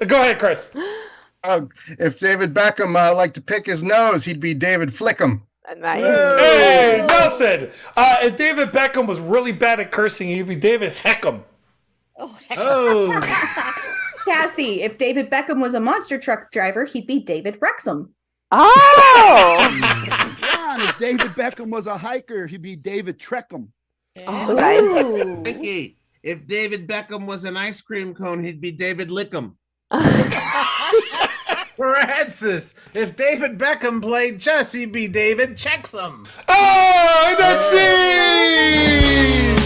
go ahead, Chris. If David Beckham liked to pick his nose, he'd be David Flickham. Nice. Hey, Nelson. If David Beckham was really bad at cursing, he'd be David Heckham. Oh. Cassie, if David Beckham was a monster truck driver, he'd be David Wrexham. Oh. John, if David Beckham was a hiker, he'd be David Treckham. Oh, nice. Ooh. Vicky, if David Beckham was an ice cream cone, he'd be David Lickham. Francis, if David Beckham played chess, he'd be David Checksum. Oh, and that's it.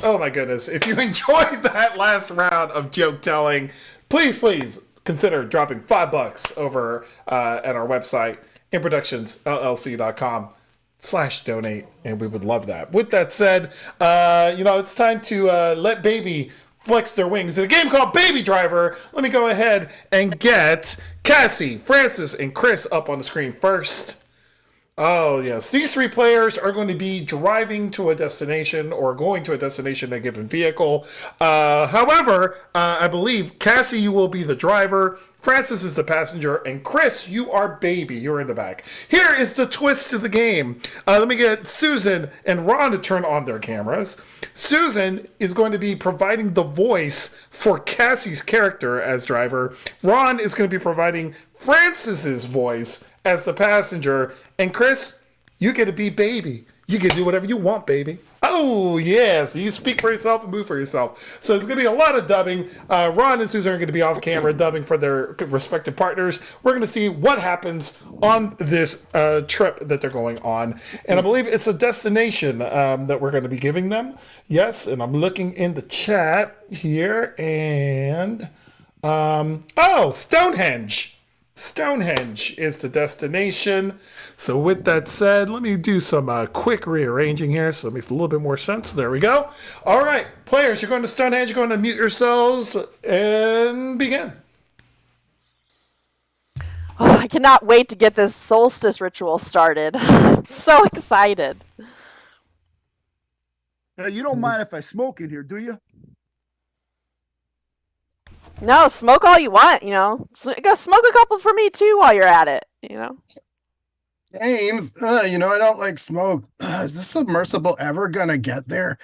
Oh my goodness. If you enjoyed that last round of joke telling, please consider dropping $5 over at our website, improductionsllc.com/donate, and we would love that. With that said, it's time to let baby flex their wings in a game called Baby Driver. Let me go ahead and get Cassie, Francis, and Chris up on the screen first. Oh, yes. These three players are going to be driving to a destination or going to a destination in a given vehicle. However, I believe, Cassie, you will be the driver. Francis is the passenger. And Chris, you are baby. You're in the back. Here is the twist to the game. Let me get Susan and Ron to turn on their cameras. Susan is going to be providing the voice for Cassie's character as driver. Ron is going to be providing Francis's voice as the passenger. And Chris, you get to be baby. You can do whatever you want, baby. Oh, yeah. So you speak for yourself and move for yourself. So it's going to be a lot of dubbing. Ron and Susan are going to be off camera dubbing for their respective partners. We're going to see what happens on this trip that they're going on. And I believe it's a destination that we're going to be giving them. Yes. And I'm looking in the chat here. And, Stonehenge. Stonehenge is the destination. So with that said, let me do some quick rearranging here so it makes a little bit more sense. There we go. All right, players, you're going to Stonehenge. You're going to mute yourselves and begin. Oh, I cannot wait to get this solstice ritual started. I'm so excited. You don't mind if I smoke in here, do you? No, smoke all you want, Go smoke a couple for me too while you're at it, James, I don't like smoke. Is this submersible ever gonna get there?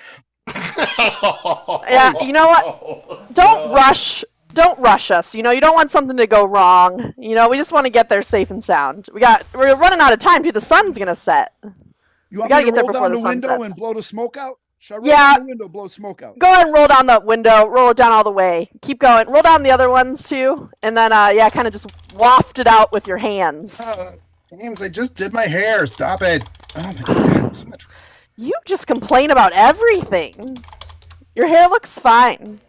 Yeah, you know what? Don't rush us. You don't want something to go wrong. We just want to get there safe and sound. We're running out of time too. The sun's gonna set. You want me to roll down the window and blow the smoke out? Should I roll down the window, blow smoke out? Go ahead and roll down the window. Roll it down all the way. Keep going. Roll down the other ones too, and then kind of just waft it out with your hands. James, I just did my hair. Stop it. Oh my God. So much. You just complain about everything. Your hair looks fine.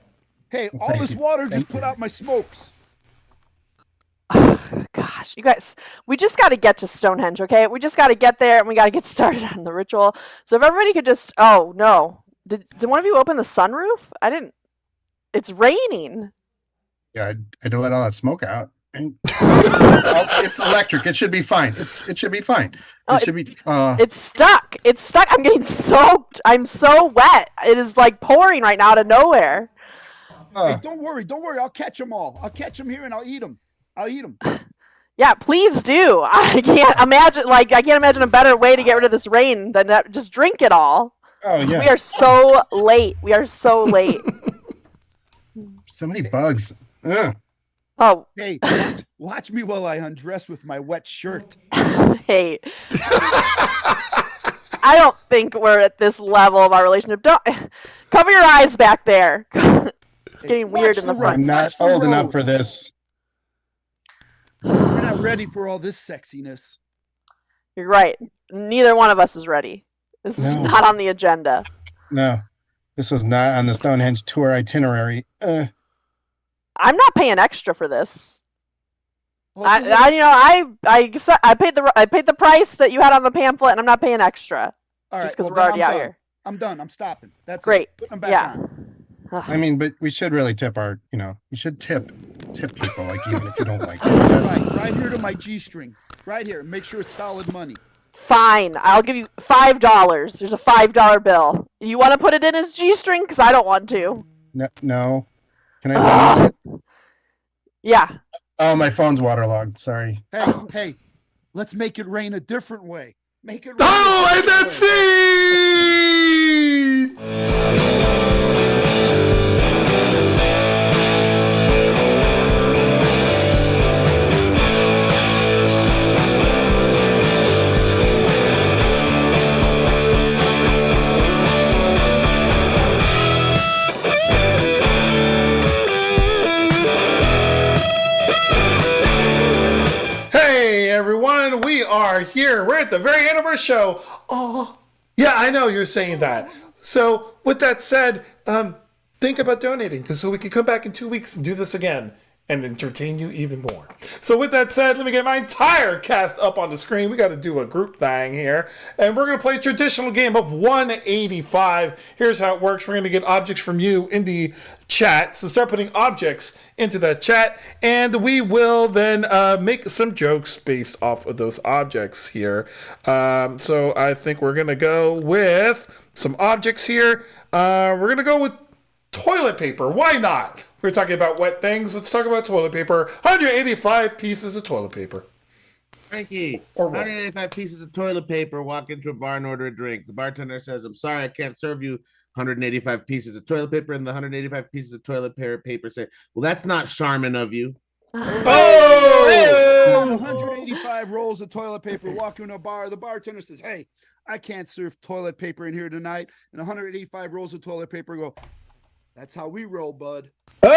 Hey, all this water just put out my smokes. Gosh, you guys, we just got to get to Stonehenge, okay? We just got to get there, and we got to get started on the ritual. So if everybody could just... Oh, no. Did one of you open the sunroof? I didn't... It's raining. Yeah, I had to let all that smoke out. It's electric. It should be fine. It should be fine. It should be... It's stuck. It's stuck. I'm getting soaked. I'm so wet. It is like pouring right now out of nowhere. Hey, don't worry. I'll catch them all. I'll catch them here, and I'll eat them. Yeah, please do. I can't imagine a better way to get rid of this rain than just drink it all. Oh yeah. We are so late. So many bugs. Ugh. Oh. Hey, watch me while I undress with my wet shirt. Hey. I don't think we're at this level of our relationship. Don't cover your eyes back there. It's getting weird in the front. I'm not old enough for this. We're not ready for all this sexiness. You're right. Neither one of us is ready. This is not on the agenda. No, this was not on the Stonehenge tour itinerary. I'm not paying extra for this. Well, I paid the price that you had on the pamphlet, and I'm not paying extra. All right, just because we're already out here. I'm done. I'm stopping. That's great. Put them back on. I mean, but we should really tip we should tip people, like, even if you don't like it. Right here to my G-string. Right here. Make sure it's solid money. Fine. I'll give you $5. There's a $5 bill. You want to put it in as G-string? Because I don't want to. No. Can I it? Yeah. Oh, my phone's waterlogged. Sorry. Hey. Let's make it rain a different way. Make it rain. Oh, and that's it! Hey everyone, we are here. We're at the very end of our show. Oh, yeah, I know you're saying that. So with that said, think about donating, because so we can come back in 2 weeks and do this again. and entertain you even more. So with that said, let me get my entire cast up on the screen. We got to do a group thing here, and we're going to play a traditional game of 185. Here's how it works. We're going to get objects from you in the chat, so start putting objects into that chat, and we will then make some jokes based off of those objects here. So I think we're going to go with some objects here. We're going to go with toilet paper. Why not? We're talking about wet things. Let's talk about toilet paper. 185 pieces of toilet paper. Frankie, Or 185 pieces of toilet paper, walk into a bar and order a drink. The bartender says, I'm sorry, I can't serve you 185 pieces of toilet paper. And the 185 pieces of toilet paper say, well, that's not charming of you. Oh! 185 rolls of toilet paper, walk into a bar. The bartender says, hey, I can't serve toilet paper in here tonight. And 185 rolls of toilet paper go, that's how we roll, bud. Oh!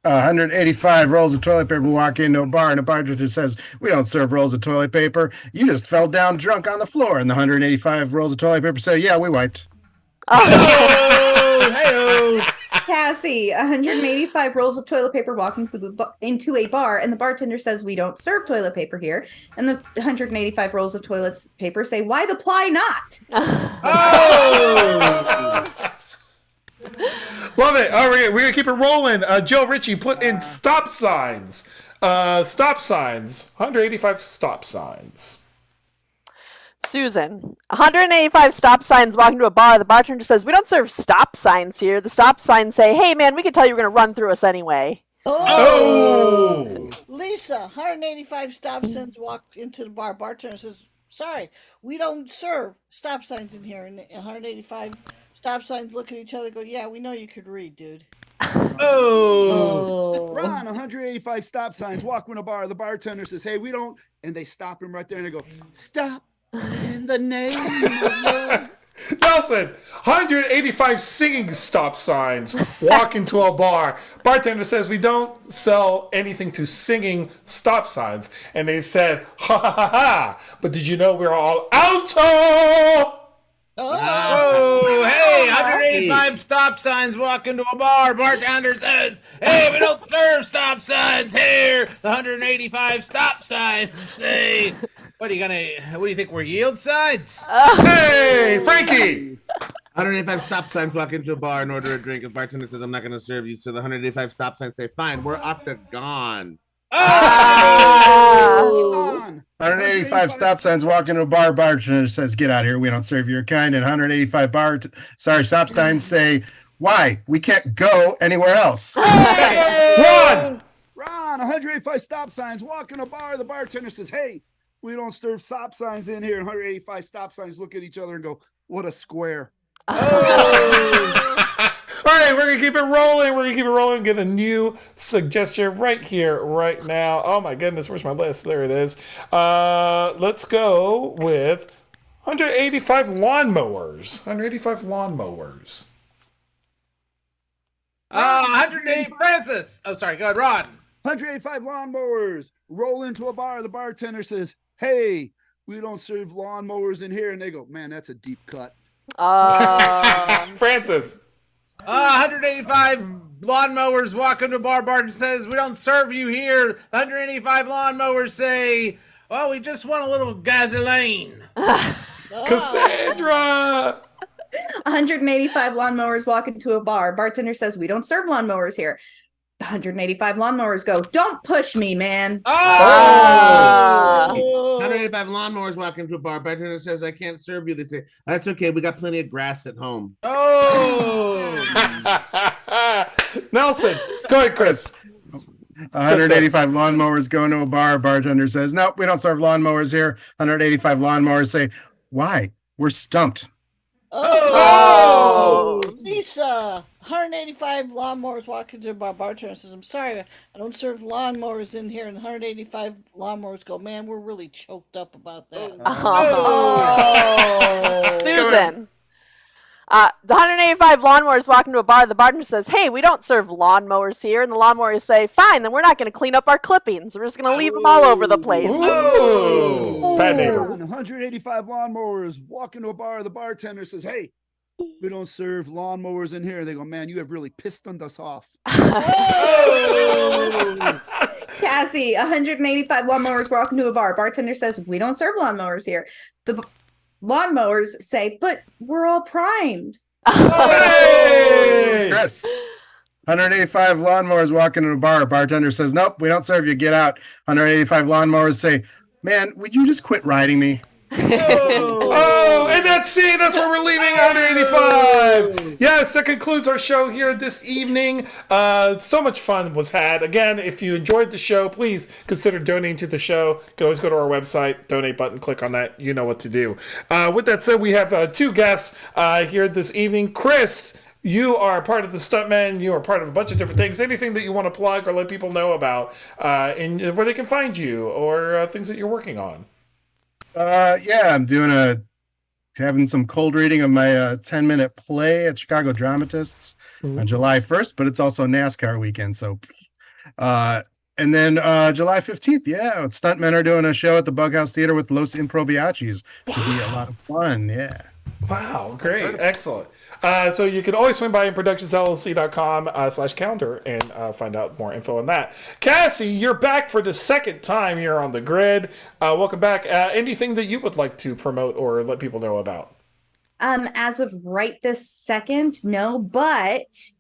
185 rolls of toilet paper, walk into a bar, and a bartender says, we don't serve rolls of toilet paper. You just fell down drunk on the floor. And the 185 rolls of toilet paper say, yeah, we wiped. Cassie, 185 rolls of toilet paper walking into a bar, and the bartender says, we don't serve toilet paper here. And the 185 rolls of toilet paper say, why the ply not? Love it. All right, we're going to keep it rolling. Joe Ritchie put in stop signs. Stop signs. 185 stop signs. Susan, 185 stop signs walking to a bar. The bartender says, we don't serve stop signs here. The stop signs say, hey, man, we can tell you were going to run through us anyway. Oh! Lisa, 185 stop signs walk into the bar. Bartender says, sorry, we don't serve stop signs in here. And 185 stop signs look at each other and go, yeah, we know you could read, dude. Ron, 185 stop signs walk in a bar. The bartender says, hey, we don't. And they stop him right there and they go, stop in the name of love. Nelson, 185 singing stop signs walk into a bar. Bartender says we don't sell anything to singing stop signs. And they said, ha ha ha ha. But did you know we're all alto? Oh, hey, 185 stop signs walk into a bar. Bartender says, hey, we don't serve stop signs here. The 185 stop signs say, what do you think we're yield signs? Hey, Frankie! 185 stop signs walk into a bar and order a drink. The bartender says, I'm not going to serve you. So the 185 stop signs say, fine, we're octagon. 185 stop signs walk into a bar. Bartender says, get out of here. We don't serve your kind. And 185 stop signs say, why? We can't go anywhere else. Run! Ron, 185 stop signs walk in a bar. The bartender says, hey, we don't serve stop signs in here. And 185 stop signs look at each other and go, what a square. All right, we're going to keep it rolling. Get a new suggestion right here, right now. Oh my goodness, where's my list? There it is. Let's go with 185 lawnmowers. 180 Francis. Oh, sorry, go ahead, Ron. 185 lawnmowers roll into a bar. The bartender says, hey, we don't serve lawnmowers in here. And they go, man, that's a deep cut. Francis. 185 lawnmowers walk into a bar. Bartender says, we don't serve you here. 185 lawnmowers say, well, we just want a little gasoline. Cassandra. 185 lawnmowers walk into a bar. Bartender says, we don't serve lawnmowers here. 185 lawnmowers go, don't push me, man. 185 lawnmowers walk into a bar. Bartender says, I can't serve you. They say, that's okay. We got plenty of grass at home. Nelson, go ahead, Chris. 185 lawnmowers go into a bar. Bartender says, nope, we don't serve lawnmowers here. 185 lawnmowers say, why? We're stumped. Lisa, 185 lawnmowers walk into a bar. Bartender says, I'm sorry, I don't serve lawnmowers in here. And 185 lawnmowers go, man, we're really choked up about that. Susan. The 185 lawnmowers walk into a bar. The bartender says, hey, we don't serve lawnmowers here. And the lawnmowers say, fine, then we're not going to clean up our clippings. We're just going to leave them all over the place. Bad neighbor. 185 lawnmowers walk into a bar. The bartender says, hey, We don't serve lawnmowers in here. They go, man, you have really pissed us off. Cassie, 185 lawnmowers walk into a bar. Bartender says, we don't serve lawnmowers here. The lawnmowers say, but we're all primed. Hey! Chris. 185 lawnmowers walk into a bar. Bartender says, nope, we don't serve you. Get out. 185 lawnmowers say, man, would you just quit riding me? Oh, and that's where we're leaving 185. Yes, that concludes our show here this evening. So much fun was had. Again, if you enjoyed the show, please consider donating to the show. You can always go to our website, donate button, click on that. You know what to do. With that said, we have two guests here this evening. Chris, you are part of the Stuntmen. You are part of a bunch of different things. Anything that you want to plug or let people know about, and where they can find you, or things that you're working on. Yeah, I'm having some cold reading of my 10-minute play at Chicago Dramatists on July 1st, but it's also NASCAR weekend. So, and then July 15th, Stuntmen are doing a show at the Bughouse Theater with Los Improviachis. It'll be a lot of fun. Yeah. Wow, great. Excellent. So you can always swing by InProductionsLLC.com/calendar and find out more info on that. Cassie, you're back for the second time here on the grid. Welcome back. Anything that you would like to promote or let people know about? As of right this second, no, but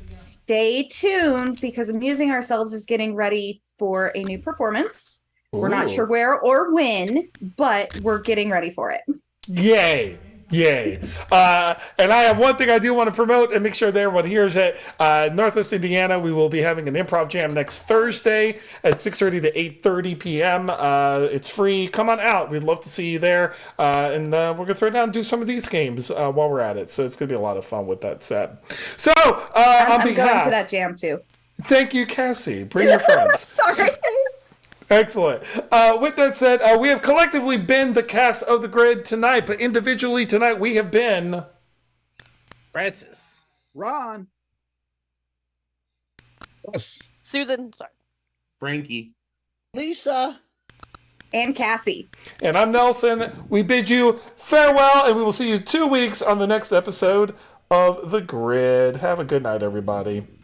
stay tuned because Amusing Ourselves is getting ready for a new performance. We're not sure where or when, but we're getting ready for it. Yay. Yay. And I have one thing I do want to promote and make sure that everyone hears it. Northwest Indiana, we will be having an improv jam next Thursday at 6:30 to 8:30 p.m. It's free. Come on out. We'd love to see you there. And we're going to throw down and do some of these games while we're at it. So it's going to be a lot of fun with that said. So I'm going to that jam too. Thank you, Cassie. Bring your friends. Sorry. Excellent. With that said, we have collectively been the cast of the grid tonight, but individually tonight we have been Francis, Ron, Susan, sorry, Frankie, Lisa, and Cassie. And I'm Nelson. We bid you farewell, and we will see you 2 weeks on the next episode of The Grid. Have a good night, everybody.